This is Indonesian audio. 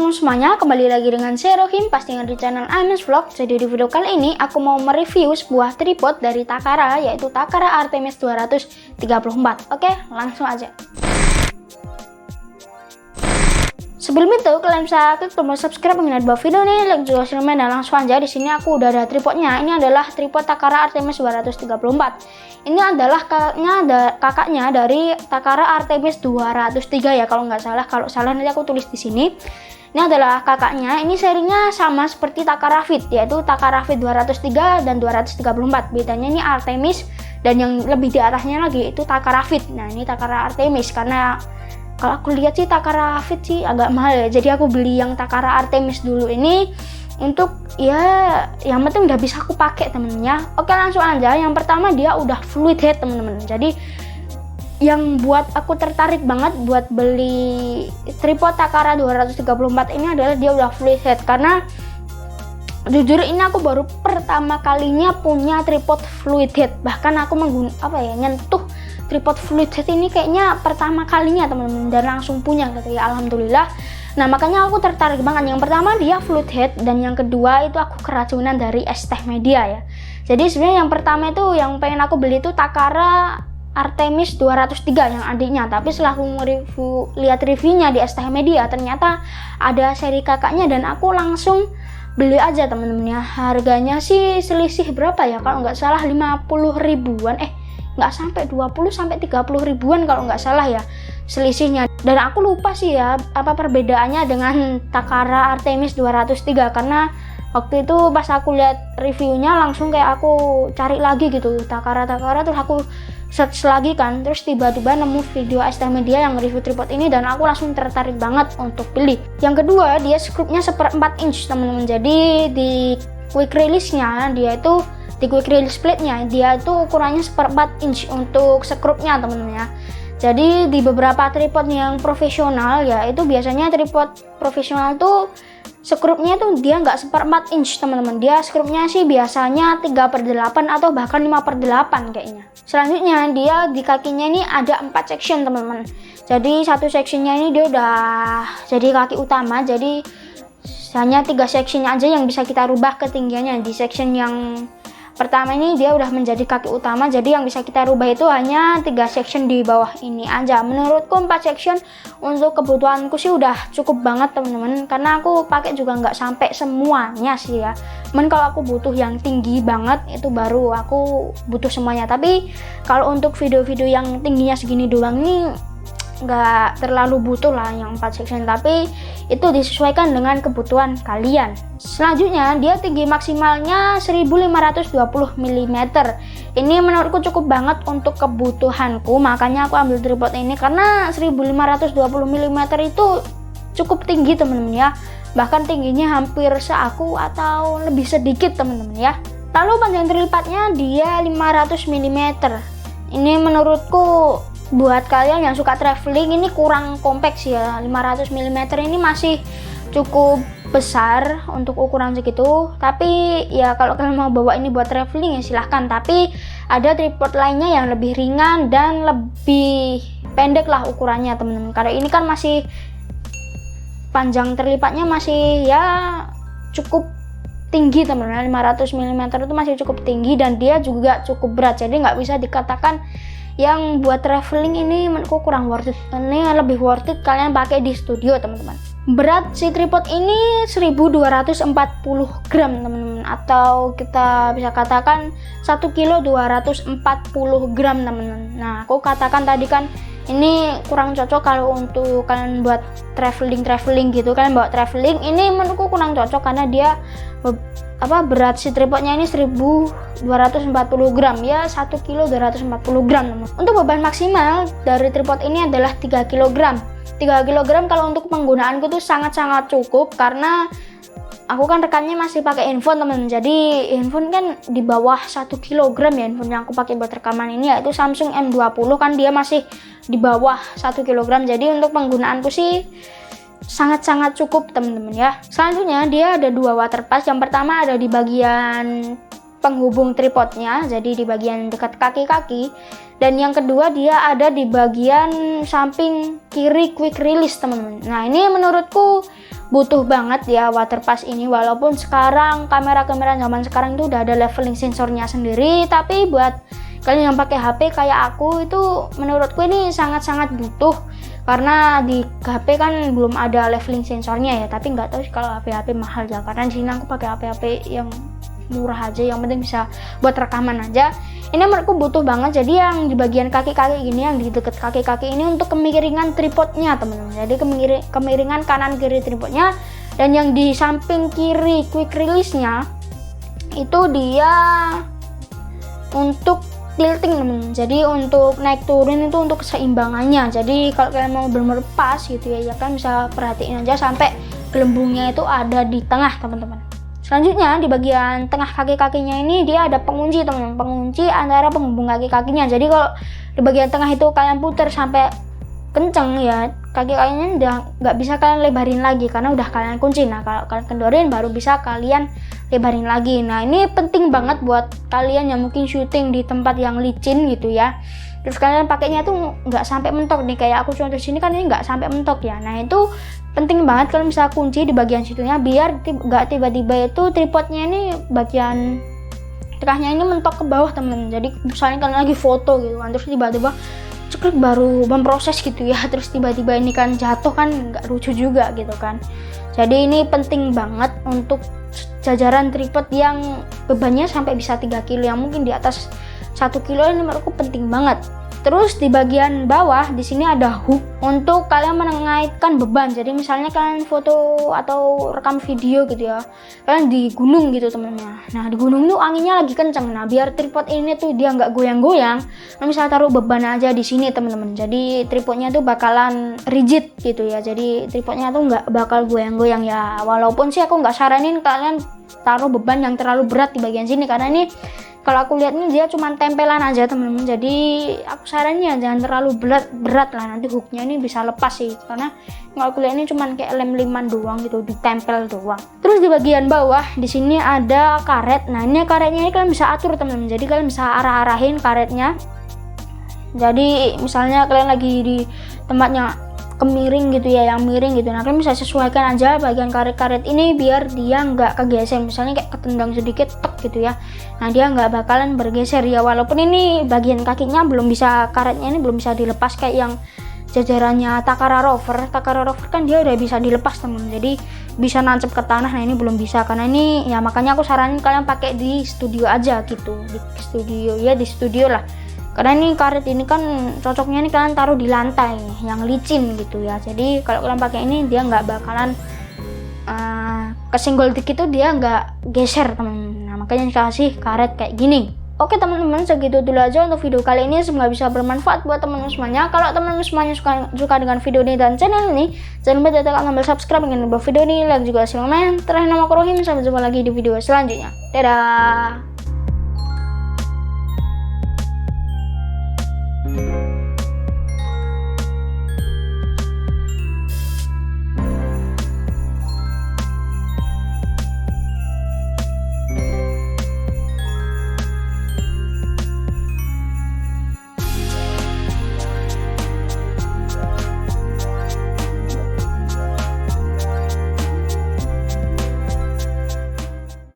teman-teman semuanya, kembali lagi dengan saya Rohim, pastinya di channel Anes Vlog. Jadi di video kali ini aku mau mereview sebuah tripod dari Takara, yaitu Takara Artemis 234. Oke, langsung aja. Sebelum itu kalian bisa klik tombol subscribe, mengenai bawah video ini, like juga share, dan langsung aja. Di sini aku udah ada tripodnya. Ini adalah tripod Takara Artemis 234. Ini adalah kakaknya dari Takara Artemis 203 ya, kalau nggak salah. Kalau salah nanti aku tulis di sini. Ini adalah kakaknya. Ini serinya sama seperti Takara Fit, yaitu Takara Fit 203 dan 234. Bedanya ini Artemis, dan yang lebih di atasnya lagi itu Takara Fit. Nah, ini Takara Artemis karena kalau aku lihat sih Takara Fit sih agak mahal ya, jadi aku beli yang Takara Artemis dulu ini untuk ya yang penting udah bisa aku pakai temennya. Oke, langsung aja. Yang pertama dia udah fluid head temen-temen, jadi yang buat aku tertarik banget buat beli tripod Takara 234 ini adalah dia udah fluid head, karena jujur ini aku baru pertama kalinya punya tripod fluid head. Bahkan aku nyentuh tripod fluid head ini kayaknya pertama kalinya teman-teman, dan langsung punya gitu ya, alhamdulillah. Nah, makanya aku tertarik banget. Yang pertama dia fluid head, dan yang kedua itu aku keracunan dari ST Media ya. Jadi sebenarnya yang pertama itu yang pengen aku beli itu Takara Artemis 203 yang adiknya, tapi setelah aku lihat reviewnya di ST Media ternyata ada seri kakaknya, dan aku langsung beli aja teman-teman ya. Harganya sih selisih berapa ya, kalau nggak salah 50 ribuan, nggak sampai 20 sampai 30 ribuan kalau nggak salah ya selisihnya. Dan aku lupa sih ya apa perbedaannya dengan Takara Artemis 203, karena waktu itu pas aku lihat reviewnya langsung kayak aku cari lagi gitu Takara, terus aku search lagi kan, terus tiba-tiba nemu video ST Media yang review tripod ini, dan aku langsung tertarik banget untuk beli. Yang kedua dia skrupnya 1/4 inch teman-teman, jadi di quick release-nya dia itu di quick release plate-nya dia itu ukurannya 1/4 inch untuk skrupnya teman-teman ya. Jadi di beberapa tripod yang profesional ya, itu biasanya tripod profesional tuh skrupnya tuh dia nggak 1/4 inch teman-teman, dia skrupnya sih biasanya 3/8 atau bahkan 5/8 kayaknya. Selanjutnya dia di kakinya ini ada 4 section teman-teman, jadi satu sectionnya ini dia udah jadi kaki utama, jadi hanya 3 sectionnya aja yang bisa kita rubah ketinggiannya. Di section yang pertama ini dia udah menjadi kaki utama, jadi yang bisa kita rubah itu hanya 3 section di bawah ini aja. Menurutku 4 section untuk kebutuhanku sih udah cukup banget teman-teman, karena aku pakai juga nggak sampai semuanya sih ya. Kalau aku butuh yang tinggi banget itu baru aku butuh semuanya, tapi kalau untuk video-video yang tingginya segini doang nih nggak terlalu butuh lah yang 4 section, tapi itu disesuaikan dengan kebutuhan kalian. Selanjutnya dia tinggi maksimalnya 1520 mm. Ini menurutku cukup banget untuk kebutuhanku, makanya aku ambil tripod ini, karena 1520 mm itu cukup tinggi teman-teman ya, bahkan tingginya hampir seaku atau lebih sedikit teman-teman ya. Lalu panjang terlipatnya dia 500 mm. Ini menurutku buat kalian yang suka traveling ini kurang kompak sih ya. 500 mm ini masih cukup besar untuk ukuran segitu, tapi ya kalau kalian mau bawa ini buat traveling ya silahkan. Tapi ada tripod lainnya yang lebih ringan dan lebih pendek lah ukurannya teman-teman, karena ini kan masih panjang terlipatnya masih ya cukup tinggi teman-teman. 500 mm itu masih cukup tinggi, dan dia juga cukup berat, jadi nggak bisa dikatakan yang buat traveling ini menurutku kurang worth it. Ini lebih worth it kalian pakai di studio teman-teman. Berat si tripod ini 1240 gram teman-teman, atau kita bisa katakan 1 kilo 240 gram teman-teman. Nah, aku katakan tadi kan ini kurang cocok kalau untuk kalian buat traveling gitu, kalian bawa traveling ini menurutku kurang cocok, karena dia berat si tripodnya ini 1240 gram ya, 1 kilo 240 gram teman. Untuk beban maksimal dari tripod ini adalah 3 kg. 3 kg kalau untuk penggunaanku tuh sangat-sangat cukup, karena aku kan rekannya masih pakai handphone teman, jadi handphone kan di bawah 1 kg ya. Handphone yang aku pakai buat rekaman ini yaitu Samsung M20, kan dia masih di bawah 1 kg, jadi untuk penggunaanku sih sangat-sangat cukup teman-teman ya. Selanjutnya dia ada 2 water pass. Yang pertama ada di bagian penghubung tripodnya, jadi di bagian dekat kaki-kaki, dan yang kedua dia ada di bagian samping kiri quick release teman-teman. Nah, ini menurutku butuh banget ya water pass ini, walaupun sekarang kamera-kamera zaman sekarang itu udah ada leveling sensornya sendiri, tapi buat kalian yang pakai HP kayak aku itu menurutku ini sangat-sangat butuh, karena di HP kan belum ada leveling sensornya ya. Tapi nggak tahu sih kalau HP-HP mahal ya, karena di sini aku pakai HP-HP yang murah aja, yang penting bisa buat rekaman aja. Ini menurutku butuh banget. Jadi yang di bagian kaki-kaki ini, yang di deket kaki-kaki ini untuk kemiringan tripodnya teman-teman. Jadi kemiringan kanan kiri tripodnya, dan yang di samping kiri quick release-nya itu dia untuk tilting teman-teman. Jadi untuk naik turun itu untuk keseimbangannya. Jadi kalau kalian mau benar-benar pas gitu ya, kan bisa perhatiin aja sampai gelembungnya itu ada di tengah teman-teman. Selanjutnya di bagian tengah kaki-kakinya ini dia ada pengunci teman-teman, pengunci antara penghubung kaki-kakinya. Jadi kalau di bagian tengah itu kalian putar sampai kenceng ya, kaki-kakinya udah nggak bisa kalian lebarin lagi karena udah kalian kunci. Nah kalau kalian kendorin baru bisa kalian lebarin lagi. Nah ini penting banget buat kalian yang mungkin syuting di tempat yang licin gitu ya, terus kalian pakainya tuh nggak sampai mentok nih, kayak aku contoh sini kan ini nggak sampai mentok ya. Nah itu penting banget kalian bisa kunci di bagian situnya, biar nggak tiba-tiba itu tripodnya ini bagian tengahnya ini mentok ke bawah temen. Jadi misalnya kalian lagi foto gitu kan, terus tiba-tiba cekrek baru memproses gitu ya, terus tiba-tiba ini kan jatuh, kan nggak lucu juga gitu kan. Jadi ini penting banget untuk jajaran tripod yang bebannya sampai bisa 3 kilo, yang mungkin di atas 1 kilo ini menurutku penting banget. Terus di bagian bawah di sini ada hook untuk kalian mengaitkan beban. Jadi misalnya kalian foto atau rekam video gitu ya, kalian di gunung gitu temennya. Nah di gunung tuh anginnya lagi kenceng. Nah biar tripod ini tuh dia nggak goyang-goyang, kalian bisa taruh beban aja di sini teman-teman. Jadi tripodnya tuh bakalan rigid gitu ya. Jadi tripodnya tuh nggak bakal goyang-goyang ya. Walaupun sih aku nggak saranin kalian taruh beban yang terlalu berat di bagian sini, karena ini kalau aku lihat ini dia cuma tempelan aja teman-teman. Jadi aku sarannya jangan terlalu berat lah, nanti hooknya ini bisa lepas sih, karena kalau aku lihat ini cuma kayak lem-leman doang gitu, ditempel doang. Terus di bagian bawah di sini ada karet. Nah ini karetnya ini kalian bisa atur teman-teman, jadi kalian bisa arah-arahin karetnya. Jadi misalnya kalian lagi di tempatnya kemiring gitu ya, yang miring gitu, nah kalian bisa sesuaikan aja bagian karet-karet ini biar dia nggak kegeser. Misalnya kayak ketendang sedikit tek gitu ya, nah dia nggak bakalan bergeser ya. Walaupun ini bagian kakinya belum bisa, karetnya ini belum bisa dilepas kayak yang jajarannya Takara Rover. Takara Rover kan dia udah bisa dilepas teman, jadi bisa nancep ke tanah. Nah ini belum bisa, karena ini ya makanya aku saranin kalian pakai di studio aja gitu, di studio ya, di studio lah. Karena ini karet ini kan cocoknya nih kalian taruh di lantai yang licin gitu ya. Jadi kalau kalian pakai ini dia nggak bakalan kesenggol dikit tuh dia nggak geser teman. Nah makanya dikasih karet kayak gini. Oke teman-teman, segitu dulu aja untuk video kali ini, semoga bisa bermanfaat buat teman-teman semuanya. Kalau teman-teman semuanya suka dengan video ini dan channel ini, jangan lupa tekan tombol subscribe dengan video ini, like juga share komen. Terakhir nama aku Rohim, sampai jumpa lagi di video selanjutnya. Dadah.